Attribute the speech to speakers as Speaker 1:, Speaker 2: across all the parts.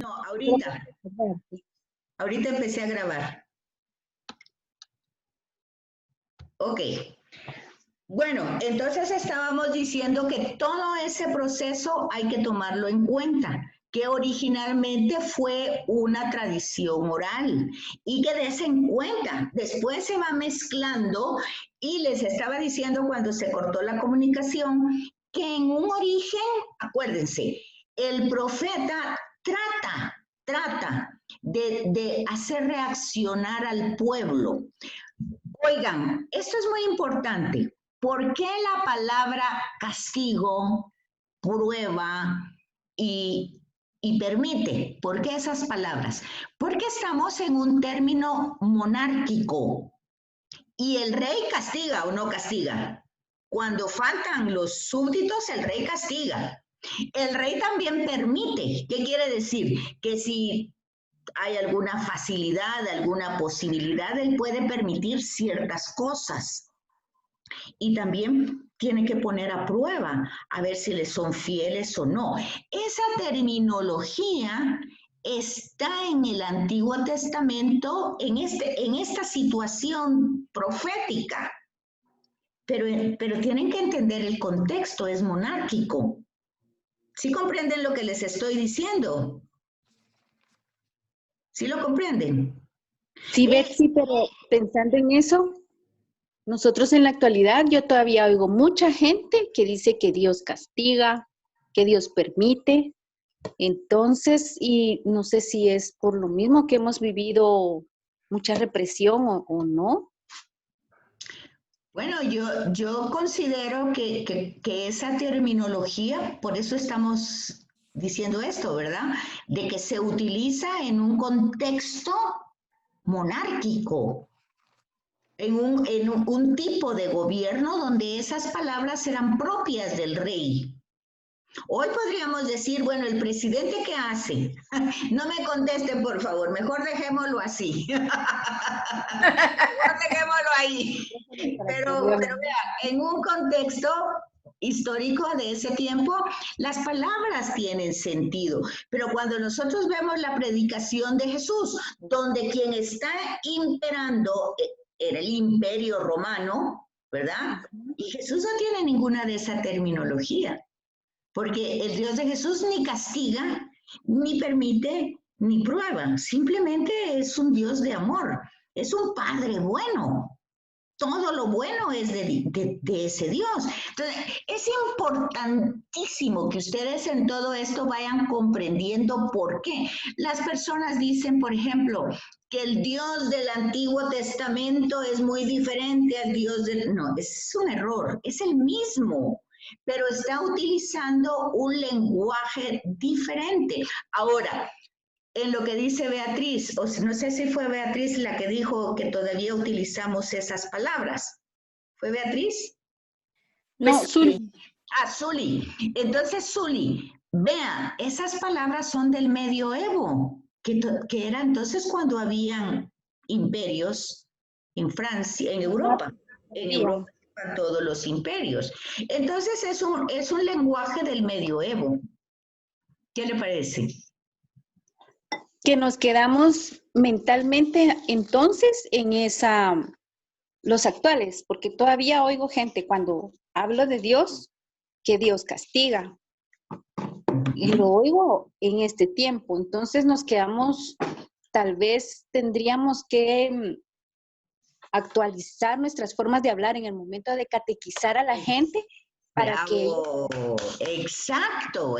Speaker 1: No, ahorita empecé a grabar. Ok. Bueno, entonces estábamos diciendo que todo ese proceso hay que tomarlo en cuenta, que originalmente fue una tradición oral y que des en cuenta, después se va mezclando y les estaba diciendo cuando se cortó la comunicación que en un origen, acuérdense, el profeta trata de hacer reaccionar al pueblo. Oigan, esto es muy importante. ¿Por qué la palabra castigo, prueba y permite? ¿Por qué esas palabras? Porque estamos en un término monárquico y el rey castiga o no castiga. Cuando faltan los súbditos, el rey castiga. El rey también permite. ¿Qué quiere decir? Que si hay alguna facilidad, alguna posibilidad, él puede permitir ciertas cosas. Y también tiene que poner a prueba a ver si le son fieles o no. Esa terminología está en el Antiguo Testamento, en esta situación profética. Pero tienen que entender el contexto, es monárquico. ¿Sí comprenden lo que les estoy diciendo? ¿Sí lo comprenden?
Speaker 2: Sí, Betsy, pero pensando en eso, nosotros en la actualidad, yo todavía oigo mucha gente que dice que Dios castiga, que Dios permite. Entonces, y no sé si es por lo mismo que hemos vivido mucha represión o no.
Speaker 1: Bueno, yo considero que esa terminología, por eso estamos diciendo esto, ¿verdad? De que se utiliza en un contexto monárquico, en un tipo de gobierno donde esas palabras eran propias del rey. Hoy podríamos decir, bueno, ¿el presidente qué hace? No me contesten, por favor, mejor dejémoslo así. Mejor dejémoslo ahí. Pero vea, en un contexto histórico de ese tiempo, las palabras tienen sentido. Pero cuando nosotros vemos la predicación de Jesús, donde quien está imperando era el imperio romano, ¿verdad? Y Jesús no tiene ninguna de esa terminología. Porque el Dios de Jesús ni castiga, ni permite, ni prueba. Simplemente es un Dios de amor. Es un Padre bueno. Todo lo bueno es de ese Dios. Entonces, es importantísimo que ustedes en todo esto vayan comprendiendo por qué. Las personas dicen, por ejemplo, que el Dios del Antiguo Testamento es muy diferente al Dios del... No, es un error, es el mismo, pero está utilizando un lenguaje diferente. Ahora, en lo que dice Beatriz, o no sé si fue Beatriz la que dijo que todavía utilizamos esas palabras. ¿Fue Beatriz?
Speaker 2: No, Zuli.
Speaker 1: Zuli. Entonces, Zuli, vea, esas palabras son del medioevo, que era entonces cuando habían imperios en Francia, en Europa. En Europa estaban todos los imperios. Entonces, es un lenguaje del medioevo. ¿Qué le parece?
Speaker 2: Que nos quedamos mentalmente entonces en los actuales, porque todavía oigo gente cuando hablo de Dios, que Dios castiga. Y lo oigo en este tiempo. Entonces nos quedamos, tal vez tendríamos que actualizar nuestras formas de hablar en el momento de catequizar a la gente para
Speaker 1: Bravo. Exacto.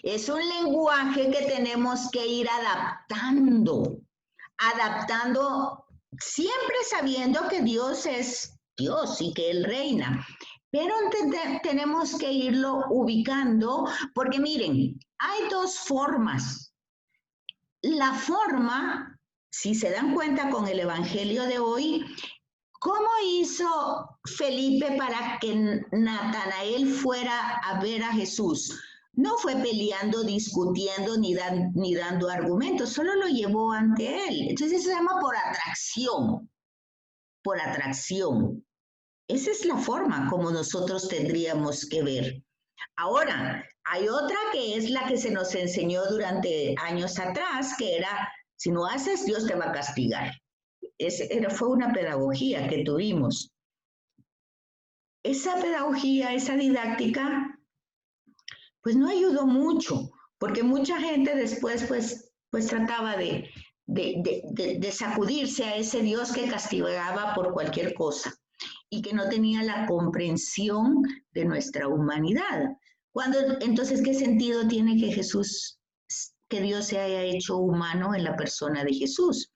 Speaker 1: Es un lenguaje que tenemos que ir adaptando, siempre sabiendo que Dios es Dios y que Él reina. Pero tenemos que irlo ubicando, porque miren, hay dos formas. La forma, si se dan cuenta con el Evangelio de hoy, ¿cómo hizo Felipe para que Natanael fuera a ver a Jesús? No fue peleando, discutiendo, ni dando argumentos, solo lo llevó ante él. Entonces se llama por atracción, por atracción. Esa es la forma como nosotros tendríamos que ver. Ahora, hay otra que es la que se nos enseñó durante años atrás, que era, si no haces, Dios te va a castigar. Fue una pedagogía que tuvimos. Esa pedagogía, esa didáctica, pues no ayudó mucho, porque mucha gente después pues trataba de sacudirse a ese Dios que castigaba por cualquier cosa y que no tenía la comprensión de nuestra humanidad. Entonces, ¿qué sentido tiene que Dios se haya hecho humano en la persona de Jesús?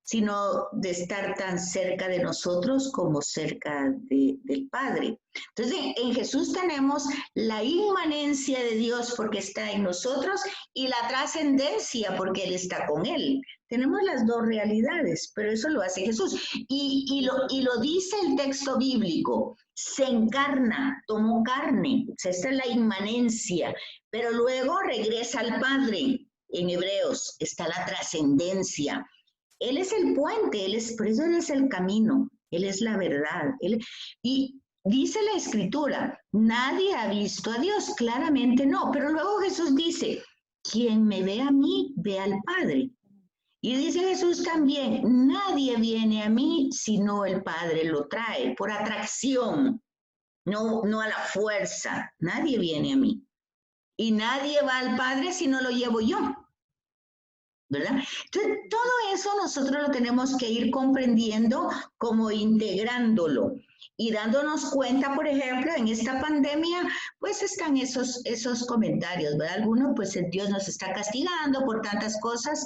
Speaker 1: Sino de estar tan cerca de nosotros como cerca del Padre. Entonces, en Jesús tenemos la inmanencia de Dios porque está en nosotros y la trascendencia porque Él está con Él. Tenemos las dos realidades, pero eso lo hace Jesús. Y lo dice el texto bíblico, se encarna, tomó carne, o sea, esta es la inmanencia, pero luego regresa al Padre. En Hebreos está la trascendencia. Él es el puente, por eso Él es el camino, Él es la verdad. Y dice la Escritura, nadie ha visto a Dios, claramente no, pero luego Jesús dice, quien me ve a mí, ve al Padre. Y dice Jesús también, nadie viene a mí sino el Padre lo trae, por atracción, no a la fuerza, nadie viene a mí. Y nadie va al Padre si no lo llevo yo. ¿Verdad? Entonces, todo eso nosotros lo tenemos que ir comprendiendo como integrándolo y dándonos cuenta, por ejemplo, en esta pandemia, pues están esos comentarios, ¿verdad? Algunos, pues Dios nos está castigando por tantas cosas.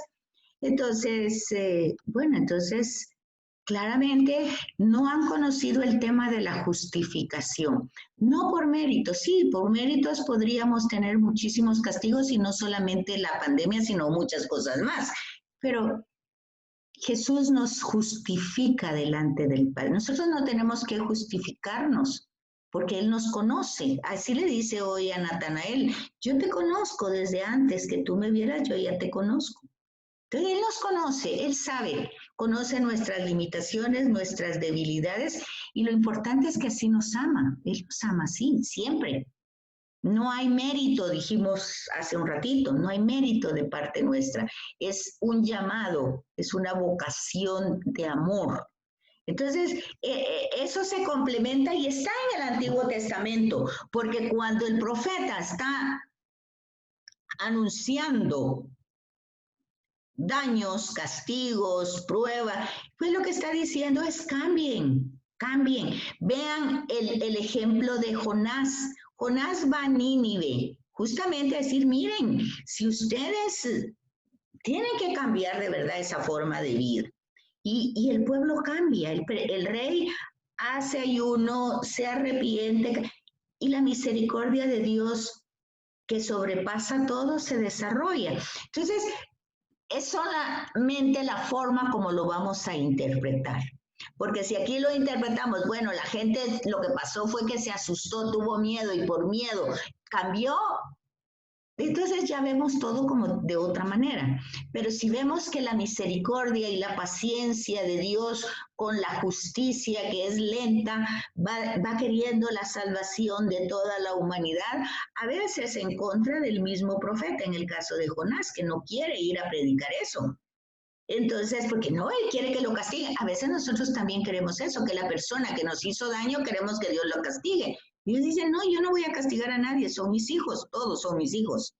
Speaker 1: Entonces, bueno, entonces claramente no han conocido el tema de la justificación. No por méritos, sí, por méritos podríamos tener muchísimos castigos y no solamente la pandemia, sino muchas cosas más. Pero Jesús nos justifica delante del Padre. Nosotros no tenemos que justificarnos porque Él nos conoce. Así le dice hoy a Natanael, yo te conozco desde antes que tú me vieras, yo ya te conozco. Entonces, Él nos conoce, Él sabe, conoce nuestras limitaciones, nuestras debilidades, y lo importante es que así nos ama. Él nos ama así, siempre. No hay mérito, dijimos hace un ratito, no hay mérito de parte nuestra. Es un llamado, es una vocación de amor. Entonces, eso se complementa y está en el Antiguo Testamento, porque cuando el profeta está anunciando daños, castigos, pruebas, pues lo que está diciendo es cambien, cambien. Vean el ejemplo de Jonás. Jonás va a Nínive, justamente a decir, miren, si ustedes tienen que cambiar de verdad esa forma de vida. Y el pueblo cambia, el rey hace ayuno, se arrepiente, y la misericordia de Dios que sobrepasa todo se desarrolla. Entonces, es solamente la forma como lo vamos a interpretar. Porque si aquí lo interpretamos, bueno, la gente lo que pasó fue que se asustó, tuvo miedo y por miedo cambió, entonces ya vemos todo como de otra manera. Pero si vemos que la misericordia y la paciencia de Dios con la justicia que es lenta va queriendo la salvación de toda la humanidad, a veces en contra del mismo profeta, en el caso de Jonás, que no quiere ir a predicar eso. Entonces, porque no, él quiere que lo castigue. A veces nosotros también queremos eso, que la persona que nos hizo daño queremos que Dios lo castigue. Y Dios dice, no, yo no voy a castigar a nadie, son mis hijos, todos son mis hijos.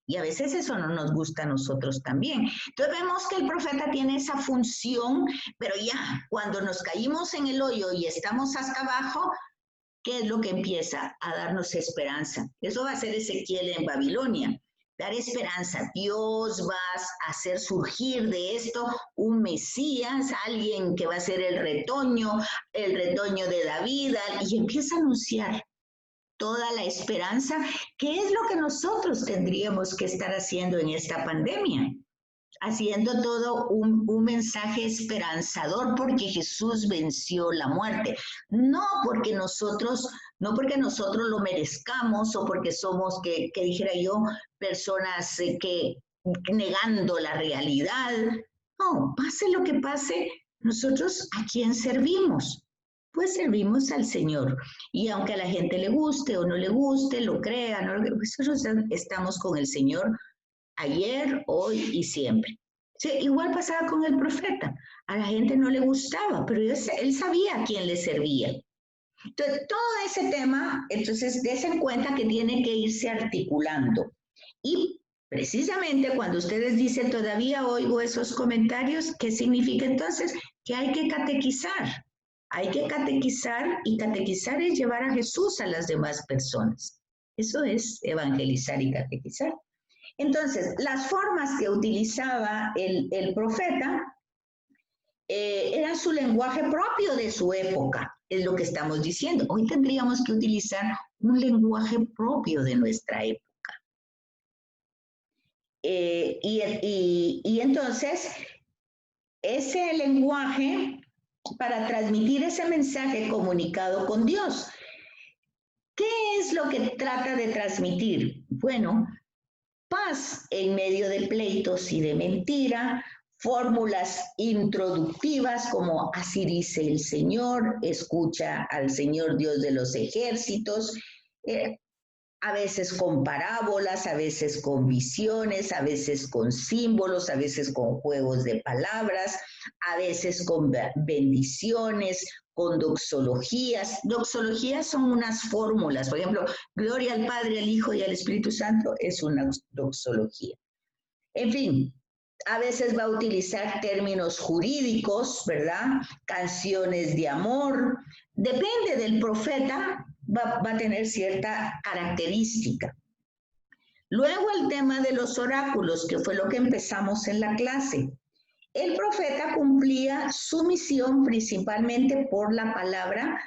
Speaker 1: Y a veces eso no nos gusta a nosotros también. Entonces vemos que el profeta tiene esa función, pero ya cuando nos caímos en el hoyo y estamos hasta abajo, ¿qué es lo que empieza a darnos esperanza? Eso va a ser Ezequiel en Babilonia. Dar esperanza. Dios va a hacer surgir de esto un Mesías, alguien que va a ser el retoño de David, y empieza a anunciar toda la esperanza, que es lo que nosotros tendríamos que estar haciendo en esta pandemia, haciendo todo un mensaje esperanzador porque Jesús venció la muerte, no porque nosotros lo merezcamos o porque somos, que dijera yo, personas que negando la realidad. No, pase lo que pase, nosotros a quién servimos. pues servimos al Señor. Y aunque a la gente le guste o no le guste, lo crea, no, nosotros estamos con el Señor ayer, hoy y siempre. Sí, igual pasaba con el profeta. A la gente no le gustaba, pero él sabía a quién le servía. Entonces, todo ese tema, entonces, des en cuenta que tiene que irse articulando. Y precisamente cuando ustedes dicen, todavía oigo esos comentarios, ¿qué significa entonces? Que hay que catequizar. Hay que catequizar, y catequizar es llevar a Jesús a las demás personas. Eso es evangelizar y catequizar. Entonces, las formas que utilizaba el profeta era su lenguaje propio de su época, es lo que estamos diciendo. Hoy tendríamos que utilizar un lenguaje propio de nuestra época. Y entonces, ese lenguaje para transmitir ese mensaje comunicado con Dios, ¿qué es lo que trata de transmitir? Bueno, paz en medio de pleitos y de mentira, fórmulas introductivas como así dice el Señor, escucha al Señor Dios de los ejércitos, a veces con parábolas, a veces con visiones, a veces con símbolos, a veces con juegos de palabras, a veces con bendiciones, con doxologías. Doxologías son unas fórmulas, por ejemplo, gloria al Padre, al Hijo y al Espíritu Santo es una doxología. En fin, a veces va a utilizar términos jurídicos, ¿verdad? Canciones de amor. Depende del profeta, va a tener cierta característica. Luego el tema de los oráculos, que fue lo que empezamos en la clase. El profeta cumplía su misión principalmente por la palabra,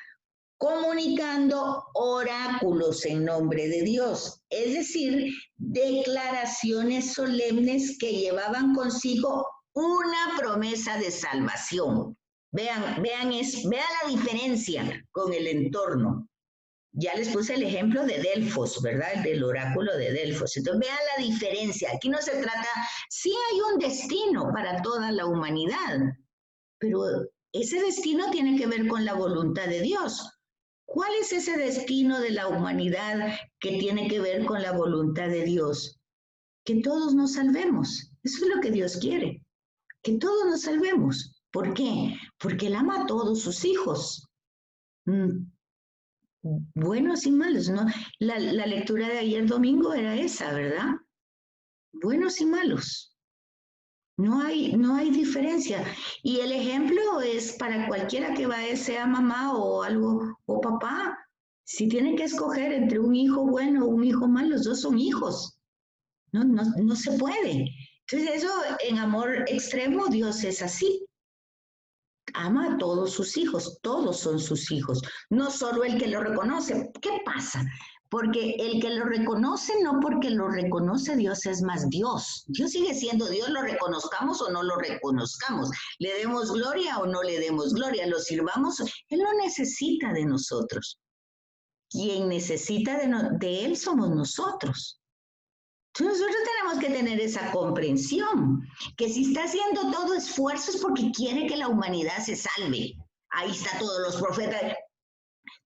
Speaker 1: comunicando oráculos en nombre de Dios, es decir, declaraciones solemnes que llevaban consigo una promesa de salvación. Vean la diferencia con el entorno. Ya les puse el ejemplo de Delfos, ¿verdad? Del oráculo de Delfos. Entonces, vean la diferencia. Aquí no se trata, sí hay un destino para toda la humanidad, pero ese destino tiene que ver con la voluntad de Dios. ¿Cuál es ese destino de la humanidad que tiene que ver con la voluntad de Dios? Que todos nos salvemos. Eso es lo que Dios quiere, que todos nos salvemos. ¿Por qué? Porque Él ama a todos sus hijos. Buenos y malos, ¿no? La lectura de ayer domingo era esa, ¿verdad? Buenos y malos. No hay diferencia. Y el ejemplo es para cualquiera que vaya, sea mamá o algo, o papá. Si tienen que escoger entre un hijo bueno o un hijo malo, los dos son hijos. No se puede. Entonces eso en amor extremo, Dios es así. Ama a todos sus hijos, todos son sus hijos, no solo el que lo reconoce. ¿Qué pasa? Porque el que lo reconoce, no porque lo reconoce Dios es más Dios. Dios sigue siendo Dios, lo reconozcamos o no lo reconozcamos. Le demos gloria o no le demos gloria, lo sirvamos. Él no necesita de nosotros. Quien necesita de Él somos nosotros. Entonces nosotros tenemos que tener esa comprensión, que si está haciendo todo esfuerzo es porque quiere que la humanidad se salve. Ahí está todos los profetas.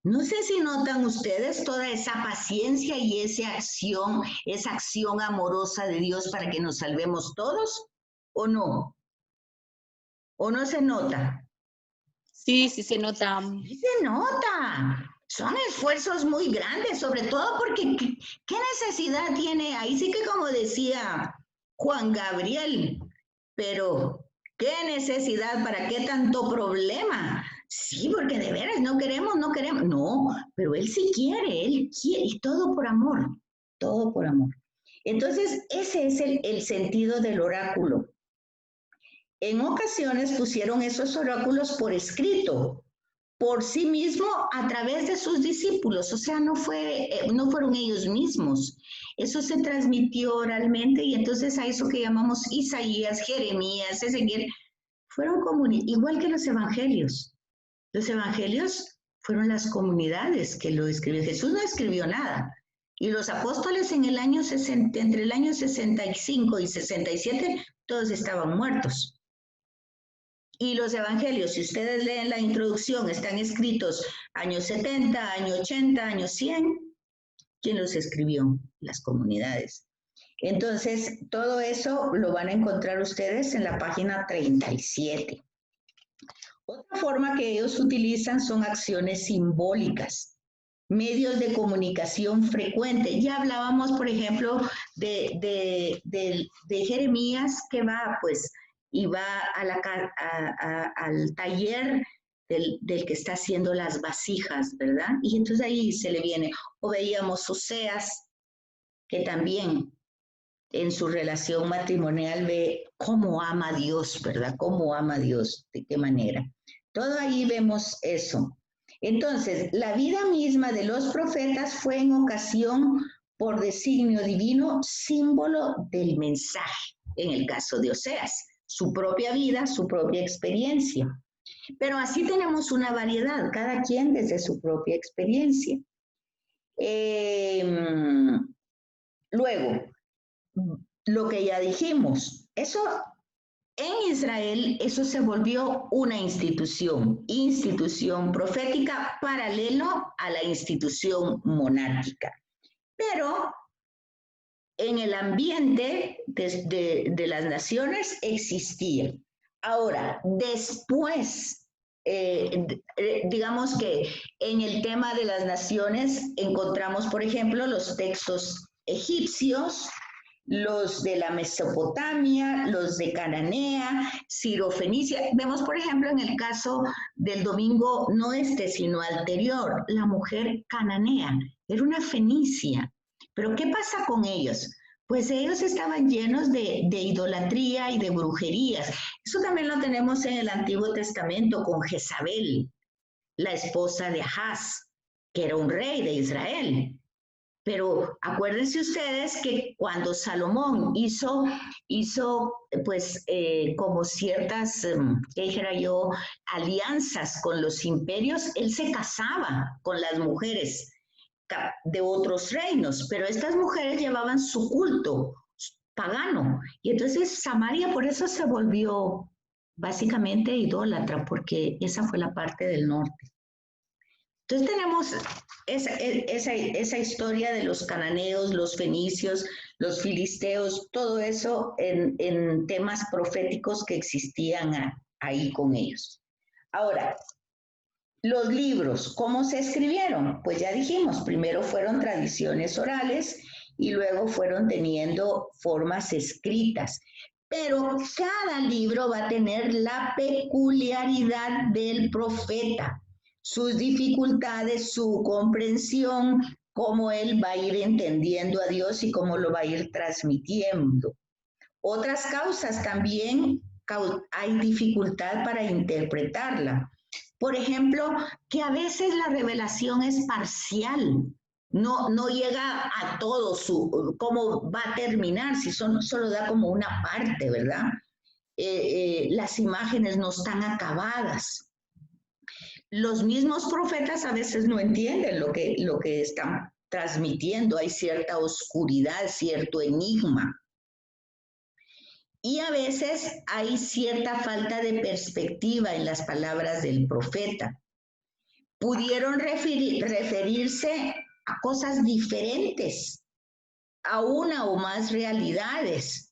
Speaker 1: No sé si notan ustedes toda esa paciencia y esa acción amorosa de Dios para que nos salvemos todos, ¿o no? ¿O no se nota?
Speaker 2: Sí, sí se nota.
Speaker 1: Sí se nota. Son esfuerzos muy grandes, sobre todo porque ¿qué necesidad tiene? Ahí sí que como decía Juan Gabriel, pero ¿qué necesidad? ¿Para qué tanto problema? Sí, porque de veras no queremos. No, pero él sí quiere, y todo por amor, todo por amor. Entonces, ese es el sentido del oráculo. En ocasiones pusieron esos oráculos por escrito, por sí mismo a través de sus discípulos, o sea, no fueron ellos mismos. Eso se transmitió oralmente y entonces a eso que llamamos Isaías, Jeremías, Ezequiel, fueron igual que los evangelios. Los evangelios fueron las comunidades que lo escribieron. Jesús no escribió nada. Y los apóstoles en el año 60, entre el año 65 y 67, todos estaban muertos. Y los evangelios, si ustedes leen la introducción, están escritos años 70, años 80, años 100. ¿Quién los escribió? Las comunidades. Entonces, todo eso lo van a encontrar ustedes en la página 37. Otra forma que ellos utilizan son acciones simbólicas, medios de comunicación frecuente. Ya hablábamos, por ejemplo, de Jeremías, que va, pues, y va al taller del que está haciendo las vasijas, ¿verdad? Y entonces ahí se le viene. O veíamos Oseas, que también en su relación matrimonial ve cómo ama a Dios, ¿verdad? Cómo ama a Dios, de qué manera. Todo ahí vemos eso. Entonces, la vida misma de los profetas fue en ocasión, por designio divino, símbolo del mensaje, en el caso de Oseas, su propia vida, su propia experiencia. Pero así tenemos una variedad, cada quien desde su propia experiencia. Luego, lo que ya dijimos, eso en Israel, eso se volvió una institución profética paralelo a la institución monárquica. Pero en el ambiente de las naciones existía. Ahora, después, digamos que en el tema de las naciones encontramos, por ejemplo, los textos egipcios, los de la Mesopotamia, los de Cananea, Sirofenicia. Vemos, por ejemplo, en el caso del domingo, no sino anterior, la mujer cananea, era una fenicia. Pero ¿qué pasa con ellos? Pues ellos estaban llenos de idolatría y de brujerías. Eso también lo tenemos en el Antiguo Testamento con Jezabel, la esposa de Ahaz, que era un rey de Israel. Pero acuérdense ustedes que cuando Salomón hizo pues como ciertas, ¿qué dijera yo?, alianzas con los imperios, él se casaba con las mujeres de otros reinos, pero estas mujeres llevaban su culto pagano. Y entonces Samaria por eso se volvió básicamente idólatra, porque esa fue la parte del norte. Entonces tenemos esa historia de los cananeos, los fenicios, los filisteos, todo eso en temas proféticos que existían ahí con ellos. Ahora, los libros, ¿cómo se escribieron? Pues ya dijimos, primero fueron tradiciones orales y luego fueron teniendo formas escritas. Pero cada libro va a tener la peculiaridad del profeta, sus dificultades, su comprensión, cómo él va a ir entendiendo a Dios y cómo lo va a ir transmitiendo. Otras causas también hay dificultad para interpretarla. Por ejemplo, que a veces la revelación es parcial, no llega a todo cómo va a terminar, si solo da como una parte, ¿verdad? Las imágenes no están acabadas. Los mismos profetas a veces no entienden lo que están transmitiendo, hay cierta oscuridad, cierto enigma. Y a veces hay cierta falta de perspectiva en las palabras del profeta. Pudieron referirse a cosas diferentes, a una o más realidades.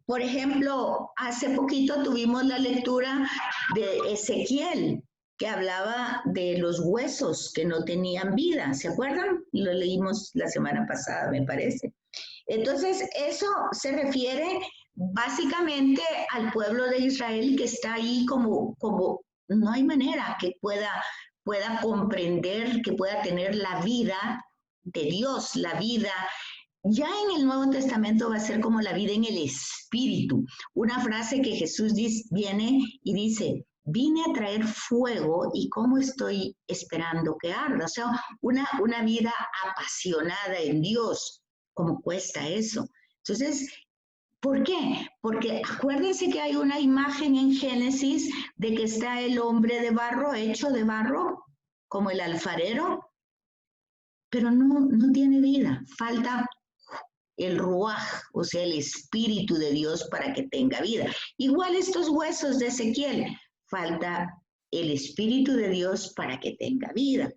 Speaker 1: Por ejemplo, hace poquito tuvimos la lectura de Ezequiel, que hablaba de los huesos que no tenían vida. ¿Se acuerdan? Lo leímos la semana pasada, me parece. Entonces, eso se refiere básicamente al pueblo de Israel que está ahí como no hay manera que pueda comprender, que pueda tener la vida de Dios, la vida. Ya en el Nuevo Testamento va a ser como la vida en el Espíritu. Una frase que Jesús viene y dice, vine a traer fuego y cómo estoy esperando que arda. O sea, una vida apasionada en Dios. ¿Cómo cuesta eso? Entonces, ¿por qué? Porque acuérdense que hay una imagen en Génesis de que está el hombre de barro, hecho de barro, como el alfarero, pero no tiene vida, falta el ruaj, o sea, el Espíritu de Dios para que tenga vida. Igual estos huesos de Ezequiel, falta el Espíritu de Dios para que tenga vida.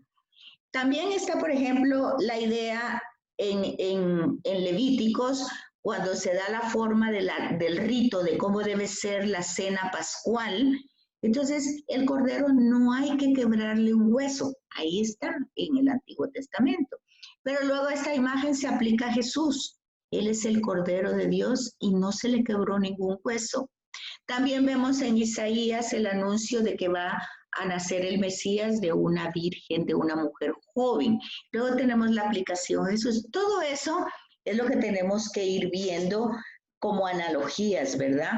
Speaker 1: También está, por ejemplo, la idea en Levíticos, cuando se da la forma del rito de cómo debe ser la cena pascual. Entonces, el cordero no hay que quebrarle un hueso. Ahí está en el Antiguo Testamento. Pero luego esta imagen se aplica a Jesús. Él es el Cordero de Dios y no se le quebró ningún hueso. También vemos en Isaías el anuncio de que va a nacer el Mesías de una virgen, de una mujer joven. Luego tenemos la aplicación de Jesús. Todo eso es lo que tenemos que ir viendo como analogías, ¿verdad?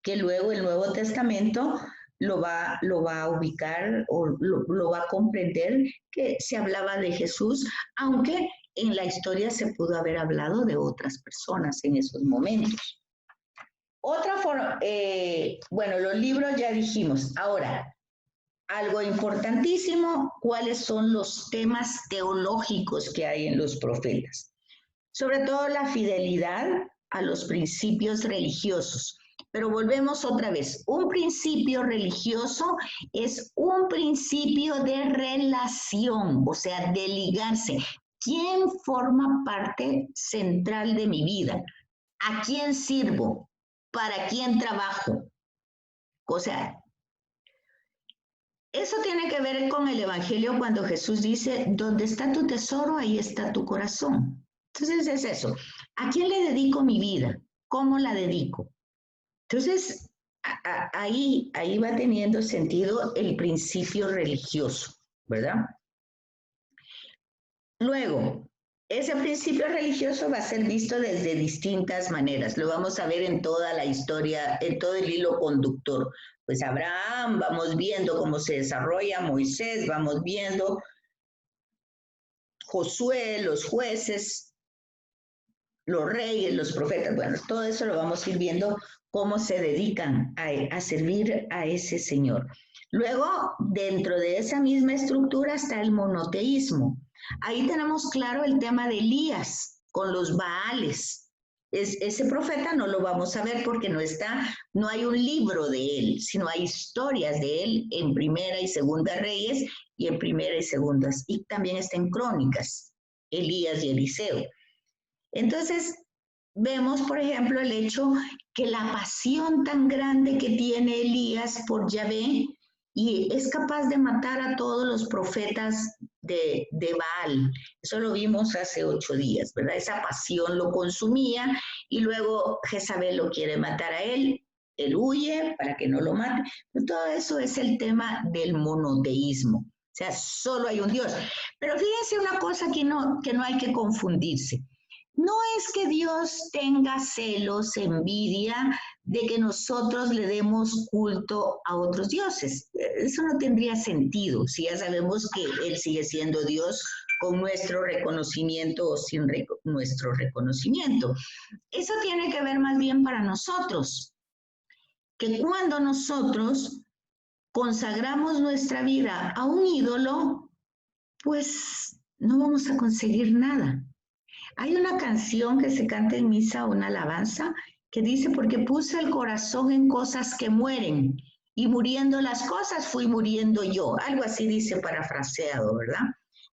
Speaker 1: Que luego el Nuevo Testamento lo va a ubicar o lo va a comprender que se hablaba de Jesús, aunque en la historia se pudo haber hablado de otras personas en esos momentos. Otra forma, bueno, los libros ya dijimos. Ahora, algo importantísimo, ¿cuáles son los temas teológicos que hay en los profetas? Sobre todo la fidelidad a los principios religiosos. Pero volvemos otra vez, un principio religioso es un principio de relación, o sea, de ligarse. ¿Quién forma parte central de mi vida? ¿A quién sirvo? ¿Para quién trabajo? O sea, eso tiene que ver con el Evangelio cuando Jesús dice, donde está tu tesoro, ahí está tu corazón. Entonces es eso. ¿A quién le dedico mi vida? ¿Cómo la dedico? Entonces, ahí va teniendo sentido el principio religioso, ¿verdad? Luego, ese principio religioso va a ser visto desde distintas maneras. Lo vamos a ver en toda la historia, en todo el hilo conductor. Pues Abraham, vamos viendo cómo se desarrolla Moisés, vamos viendo Josué, los jueces, los reyes, los profetas. Bueno, todo eso lo vamos a ir viendo cómo se dedican a servir a ese Señor. Luego, dentro de esa misma estructura está el monoteísmo. Ahí tenemos claro el tema de Elías con los Baales. Ese profeta no lo vamos a ver porque no hay un libro de él, sino hay historias de él en Primera y Segunda Reyes y en Primera y Segundas. Y también está en Crónicas, Elías y Eliseo. Entonces, vemos, por ejemplo, el hecho que la pasión tan grande que tiene Elías por Yahvé y es capaz de matar a todos los profetas de Baal. Eso lo vimos hace 8 días, ¿verdad? Esa pasión lo consumía y luego Jezabel lo quiere matar a él huye para que no lo mate. Pero todo eso es el tema del monoteísmo. O sea, solo hay un Dios. Pero fíjense una cosa que no hay que confundirse. No es que Dios tenga celos, envidia de que nosotros le demos culto a otros dioses. Eso no tendría sentido si ya sabemos que Él sigue siendo Dios con nuestro reconocimiento o sin nuestro reconocimiento. Eso tiene que ver más bien para nosotros, que cuando nosotros consagramos nuestra vida a un ídolo, pues no vamos a conseguir nada. Hay una canción que se canta en misa, una alabanza, que dice, porque puse el corazón en cosas que mueren, y muriendo las cosas fui muriendo yo. Algo así dice parafraseado, ¿verdad?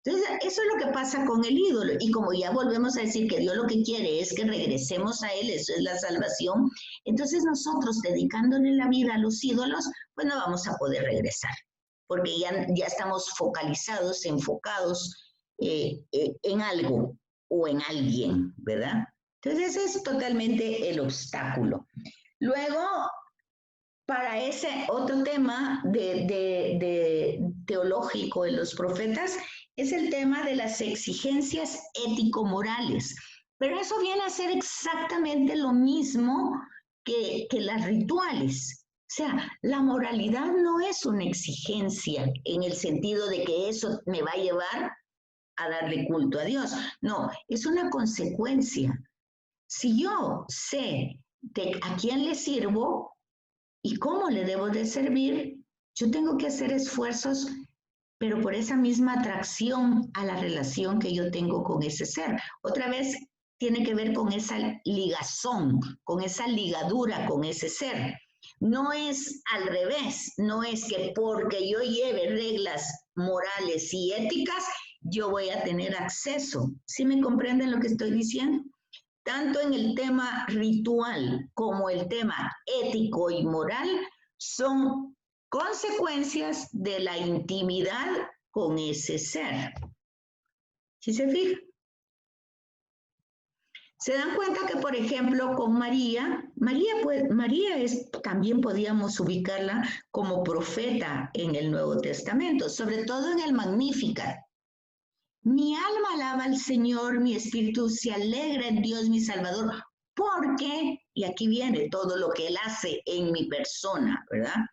Speaker 1: Entonces, eso es lo que pasa con el ídolo. Y como ya volvemos a decir que Dios lo que quiere es que regresemos a Él, eso es la salvación, entonces nosotros dedicándole la vida a los ídolos, pues no vamos a poder regresar, porque ya estamos focalizados, enfocados en algo o en alguien, ¿verdad? Entonces ese es totalmente el obstáculo. Luego, para ese otro tema teológico de los profetas, es el tema de las exigencias ético-morales. Pero eso viene a ser exactamente lo mismo que las rituales. O sea, la moralidad no es una exigencia en el sentido de que eso me va a llevar a darle culto a Dios. No, es una consecuencia. Si yo sé a quién le sirvo y cómo le debo de servir, yo tengo que hacer esfuerzos, pero por esa misma atracción a la relación que yo tengo con ese ser. Otra vez, tiene que ver con esa ligazón, con esa ligadura con ese ser. No es al revés, no es que porque yo lleve reglas morales y éticas, yo voy a tener acceso. ¿Sí me comprenden lo que estoy diciendo? Tanto en el tema ritual como el tema ético y moral son consecuencias de la intimidad con ese ser. ¿Sí se fijan? Se dan cuenta que, por ejemplo, con María también podíamos ubicarla como profeta en el Nuevo Testamento, sobre todo en el Magnificat. Mi alma alaba al Señor, mi espíritu se alegra en Dios, mi Salvador, porque, y aquí viene todo lo que Él hace en mi persona, ¿verdad?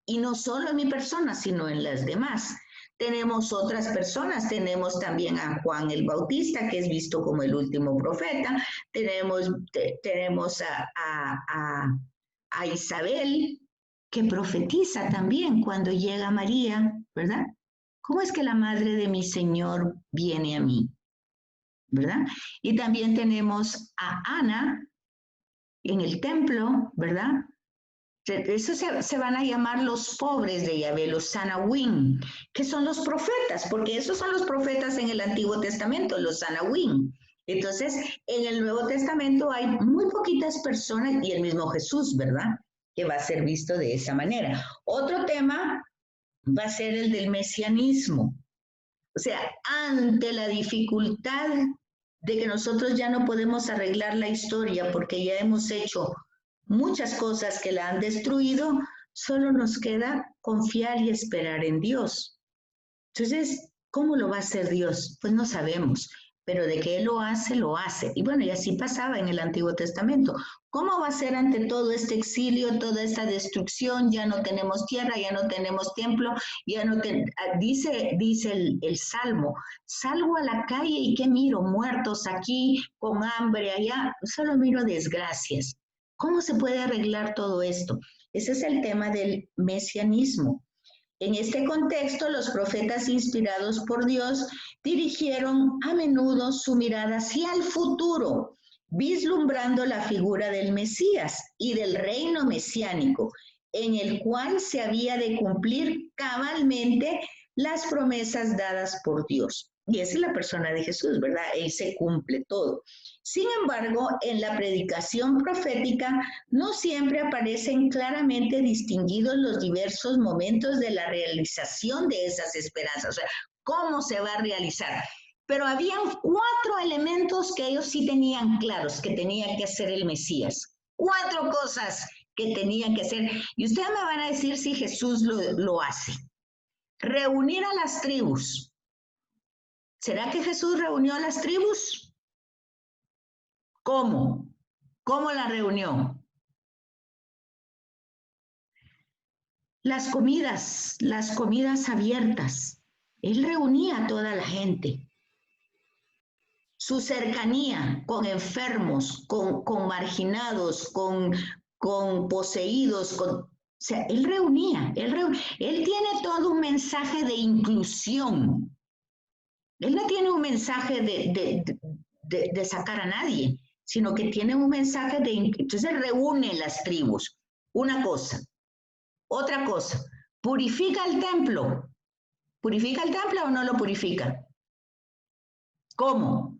Speaker 1: Y no solo en mi persona, sino en las demás. Tenemos otras personas, tenemos también a Juan el Bautista, que es visto como el último profeta, tenemos a Isabel, que profetiza también cuando llega María, ¿verdad? ¿Cómo es que la madre de mi Señor viene a mí? ¿Verdad? Y también tenemos a Ana en el templo, ¿verdad? Eso se van a llamar los pobres de Yahvé, los Sanahuim, que son los profetas, porque esos son los profetas en el Antiguo Testamento, los Sanahuim. Entonces, en el Nuevo Testamento hay muy poquitas personas, y el mismo Jesús, ¿verdad? Que va a ser visto de esa manera. Otro tema va a ser el del mesianismo. O sea, ante la dificultad de que nosotros ya no podemos arreglar la historia porque ya hemos hecho muchas cosas que la han destruido, solo nos queda confiar y esperar en Dios. Entonces, ¿cómo lo va a hacer Dios? Pues no sabemos, pero de que Él lo hace, lo hace. Y bueno, y así pasaba en el Antiguo Testamento. ¿Cómo va a ser ante todo este exilio, toda esta destrucción? Ya no tenemos tierra, ya no tenemos templo, ya no dice el Salmo, salgo a la calle y ¿qué miro? Muertos aquí, con hambre allá, solo miro desgracias. ¿Cómo se puede arreglar todo esto? Ese es el tema del mesianismo. En este contexto, los profetas inspirados por Dios dirigieron a menudo su mirada hacia el futuro, vislumbrando la figura del Mesías y del reino mesiánico, en el cual se había de cumplir cabalmente las promesas dadas por Dios. Y esa es la persona de Jesús, ¿verdad? Él se cumple todo. Sin embargo, en la predicación profética no siempre aparecen claramente distinguidos los diversos momentos de la realización de esas esperanzas, o sea, cómo se va a realizar. Pero habían 4 elementos que ellos sí tenían claros que tenía que hacer el Mesías. 4 cosas que tenían que hacer. Y ustedes me van a decir si Jesús lo hace. Reunir a las tribus. ¿Será que Jesús reunió a las tribus? ¿Cómo? ¿Cómo la reunió? Las comidas abiertas. Él reunía a toda la gente. Su cercanía con enfermos, con marginados, con poseídos, o sea, él reunía. Él tiene todo un mensaje de inclusión. Él no tiene un mensaje de sacar a nadie, sino que tiene un mensaje de... Entonces reúne las tribus. Una cosa. Otra cosa. ¿Purifica el templo? ¿Purifica el templo o no lo purifica? ¿Cómo?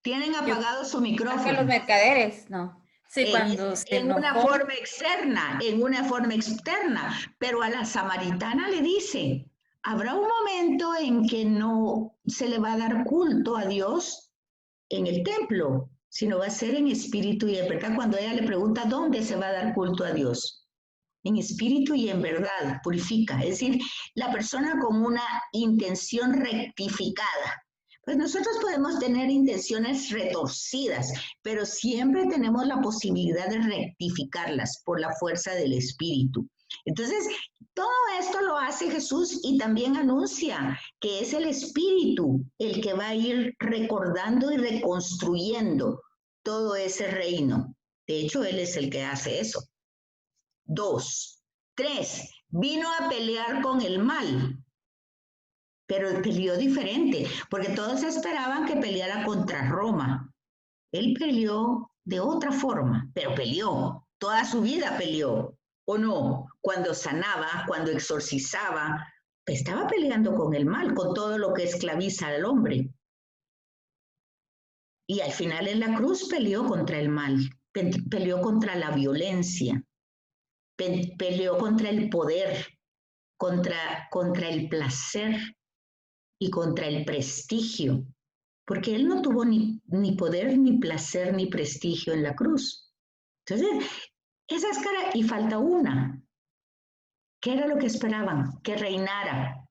Speaker 1: Tienen apagado su micrófono.
Speaker 3: Hacia los mercaderes, ¿no? Sí, cuando
Speaker 1: en una forma externa, en una forma externa, pero a la samaritana le dice, habrá un momento en que no se le va a dar culto a Dios en el templo, sino va a ser en espíritu y en verdad. Cuando ella le pregunta dónde se va a dar culto a Dios, en espíritu y en verdad, purifica, es decir, la persona con una intención rectificada. Pues nosotros podemos tener intenciones retorcidas, pero siempre tenemos la posibilidad de rectificarlas por la fuerza del Espíritu. Entonces, todo esto lo hace Jesús y también anuncia que es el Espíritu el que va a ir recordando y reconstruyendo todo ese reino. De hecho, Él es el que hace eso. 2. 3. Vino a pelear con el mal. pero peleó diferente, porque todos esperaban que peleara contra Roma. Él peleó de otra forma, pero peleó, toda su vida peleó, ¿o no? Cuando sanaba, cuando exorcizaba, estaba peleando con el mal, con todo lo que esclaviza al hombre. Y al final en la cruz peleó contra el mal, peleó contra la violencia, peleó contra el poder, contra el placer y contra el prestigio, porque él no tuvo ni poder, ni placer, ni prestigio en la cruz. Entonces, esas caras, y falta una. ¿Qué era lo que esperaban? Que reinara.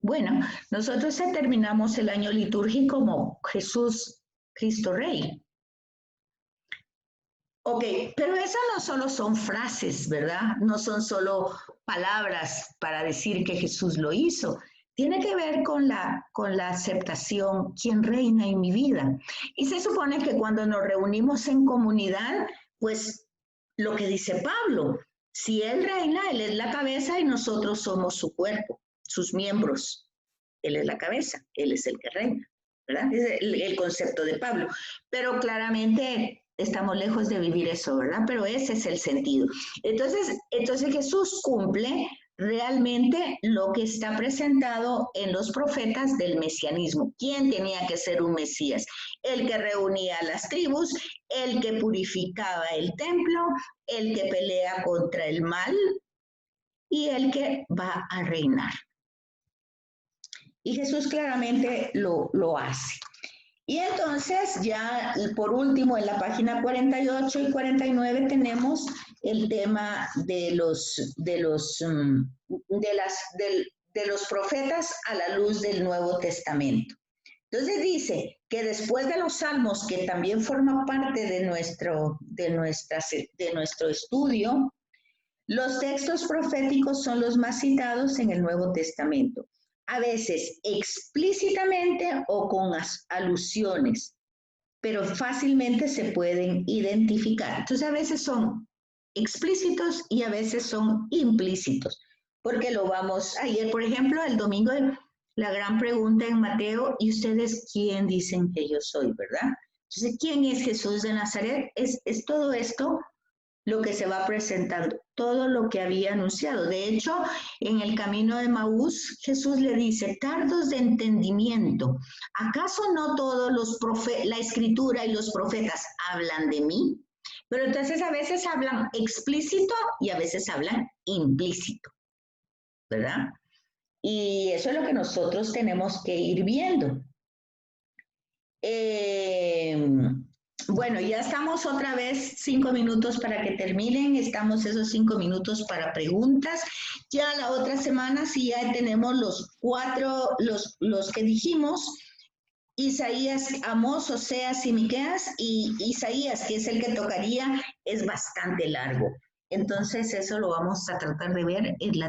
Speaker 1: Bueno, nosotros terminamos el año litúrgico como Jesús, Cristo Rey. Ok, pero esas no solo son frases, ¿verdad? No son solo palabras para decir que Jesús lo hizo. Tiene que ver con la aceptación, ¿quién reina en mi vida? Y se supone que cuando nos reunimos en comunidad, pues lo que dice Pablo, si Él reina, Él es la cabeza y nosotros somos su cuerpo, sus miembros. Él es la cabeza, Él es el que reina, ¿verdad? Es el concepto de Pablo. Pero claramente estamos lejos de vivir eso, ¿verdad? Pero ese es el sentido. Entonces Jesús cumple realmente lo que está presentado en los profetas del mesianismo. ¿Quién tenía que ser un Mesías? El que reunía a las tribus, el que purificaba el templo, el que pelea contra el mal y el que va a reinar. Y Jesús claramente lo hace. Y entonces ya por último en la página 48 y 49 tenemos el tema de los profetas a la luz del Nuevo Testamento. Entonces dice que después de los salmos, que también forma parte de nuestro estudio, los textos proféticos son los más citados en el Nuevo Testamento, a veces explícitamente o con alusiones, pero fácilmente se pueden identificar. Entonces a veces son explícitos y a veces son implícitos, porque lo vamos, ayer por ejemplo, el domingo, la gran pregunta en Mateo, ¿y ustedes quién dicen que yo soy, verdad? Entonces, ¿quién es Jesús de Nazaret? Es todo esto lo que se va presentando, todo lo que había anunciado. De hecho, en el camino de Maús, Jesús le dice, tardos de entendimiento, ¿acaso no todos la escritura y los profetas hablan de mí? Pero entonces a veces hablan explícito y a veces hablan implícito, ¿verdad? Y eso es lo que nosotros tenemos que ir viendo. Bueno, ya estamos otra vez 5 minutos para que terminen, estamos esos 5 minutos para preguntas. Ya la otra semana sí ya tenemos los 4, los que dijimos, Isaías, Amós, Oseas y Miqueas, y Isaías, que es el que tocaría, es bastante largo. Entonces eso lo vamos a tratar de ver en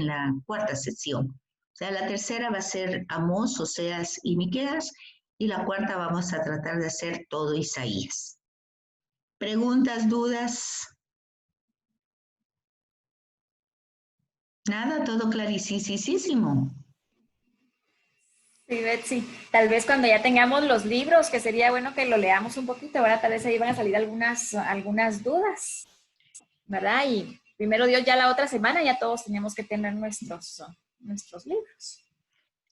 Speaker 1: la cuarta sección. O sea, la tercera va a ser Amós, Oseas y Miqueas, y la cuarta vamos a tratar de hacer todo Isaías. ¿Preguntas, dudas? Nada, todo clarísimo.
Speaker 3: Sí, Betsy. Tal vez cuando ya tengamos los libros, que sería bueno que lo leamos un poquito, ahora tal vez ahí van a salir algunas dudas, ¿verdad? Y primero Dios, ya la otra semana ya todos tenemos que tener nuestros libros.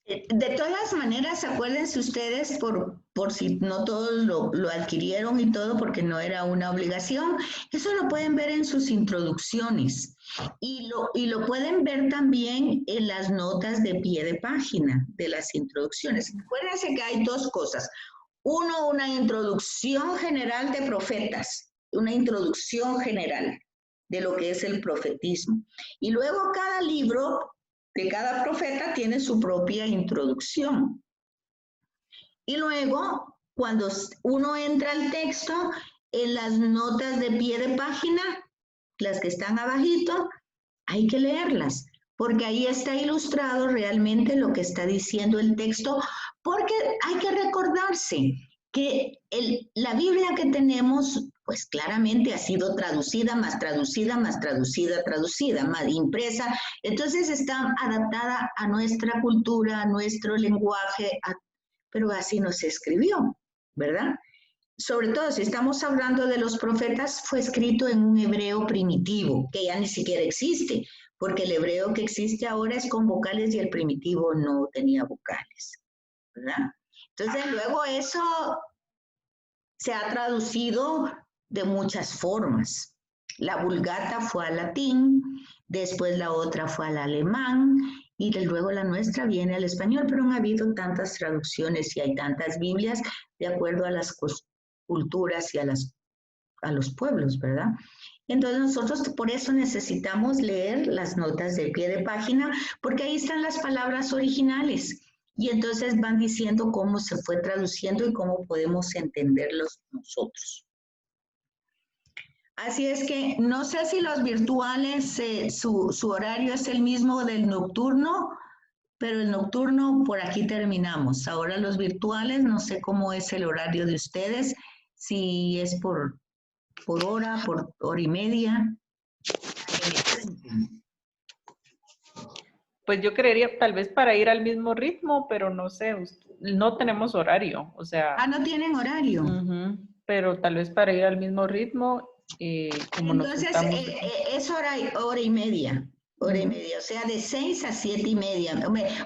Speaker 1: De todas maneras, acuérdense ustedes, por si no todos lo adquirieron y todo, porque no era una obligación, eso lo pueden ver en sus introducciones y lo pueden ver también en las notas de pie de página de las introducciones. Acuérdense que hay dos cosas. Uno, una introducción general de profetas, una introducción general de lo que es el profetismo. Y luego cada libro de cada profeta tiene su propia introducción. Y luego, cuando uno entra al texto, en las notas de pie de página, las que están abajito, hay que leerlas, porque ahí está ilustrado realmente lo que está diciendo el texto, porque hay que recordarse que la Biblia que tenemos, pues claramente ha sido traducida, más traducida, más traducida, traducida, más impresa. Entonces está adaptada a nuestra cultura, a nuestro lenguaje, pero así no se escribió, ¿verdad? Sobre todo si estamos hablando de los profetas, fue escrito en un hebreo primitivo, que ya ni siquiera existe, porque el hebreo que existe ahora es con vocales y el primitivo no tenía vocales, ¿verdad? Entonces luego eso se ha traducido de muchas formas. La Vulgata fue al latín, después la otra fue al alemán, y luego la nuestra viene al español, pero no ha habido tantas traducciones y hay tantas Biblias de acuerdo a las culturas y a los pueblos, ¿verdad? Entonces nosotros por eso necesitamos leer las notas de pie de página, porque ahí están las palabras originales y entonces van diciendo cómo se fue traduciendo y cómo podemos entenderlos nosotros. Así es que no sé si los virtuales, su horario es el mismo del nocturno, pero el nocturno por aquí terminamos. Ahora los virtuales, no sé cómo es el horario de ustedes, si es por hora, por hora y media.
Speaker 4: Pues yo creería tal vez para ir al mismo ritmo, pero no sé, no tenemos horario, o sea.
Speaker 1: Ah, no tienen horario.
Speaker 4: Pero tal vez para ir al mismo ritmo, como
Speaker 1: entonces,
Speaker 4: nos juntamos.
Speaker 1: Es hora y media. Hora y media, o sea, de 6 a 7 y media.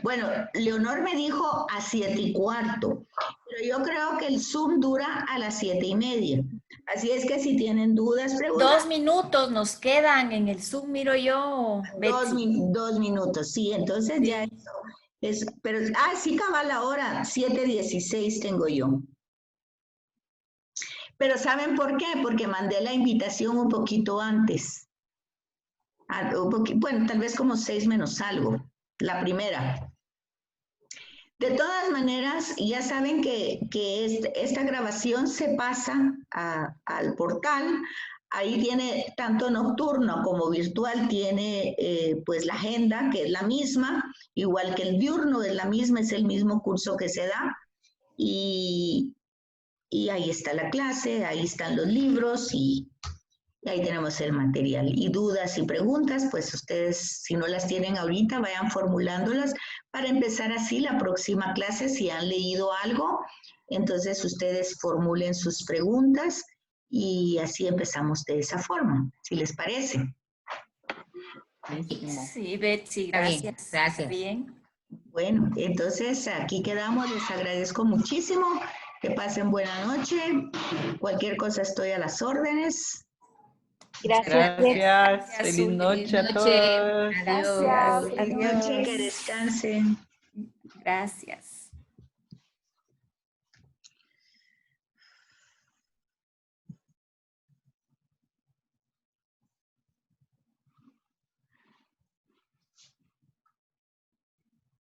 Speaker 1: Bueno, Leonor me dijo a 7 y cuarto, pero yo creo que el Zoom dura a las 7 y media. Así es que si tienen dudas, preguntas.
Speaker 3: 2 minutos nos quedan en el Zoom, miro yo.
Speaker 1: 2 minutos, sí, entonces ya eso. Pero, sí, cabal, la hora, 7:16 tengo yo. Pero ¿saben por qué? Porque mandé la invitación un poquito antes. Bueno, tal vez como 6 menos algo, la primera. De todas maneras, ya saben que esta grabación se pasa al portal. Ahí tiene tanto nocturno como virtual, tiene pues la agenda, que es la misma, igual que el diurno es la misma, es el mismo curso que se da. Y ahí está la clase, ahí están los libros y ahí tenemos el material. Y dudas y preguntas, pues ustedes, si no las tienen ahorita, vayan formulándolas para empezar así la próxima clase. Si han leído algo, entonces ustedes formulen sus preguntas y así empezamos de esa forma, si les parece.
Speaker 3: Sí, Betsy, gracias.
Speaker 5: Gracias.
Speaker 3: Bien.
Speaker 1: Bueno, entonces aquí quedamos. Les agradezco muchísimo. Que pasen buena noche. Cualquier cosa estoy a las órdenes.
Speaker 4: Gracias. Feliz noche a todos.
Speaker 3: Gracias.
Speaker 1: Feliz noche, que descansen.
Speaker 3: Gracias.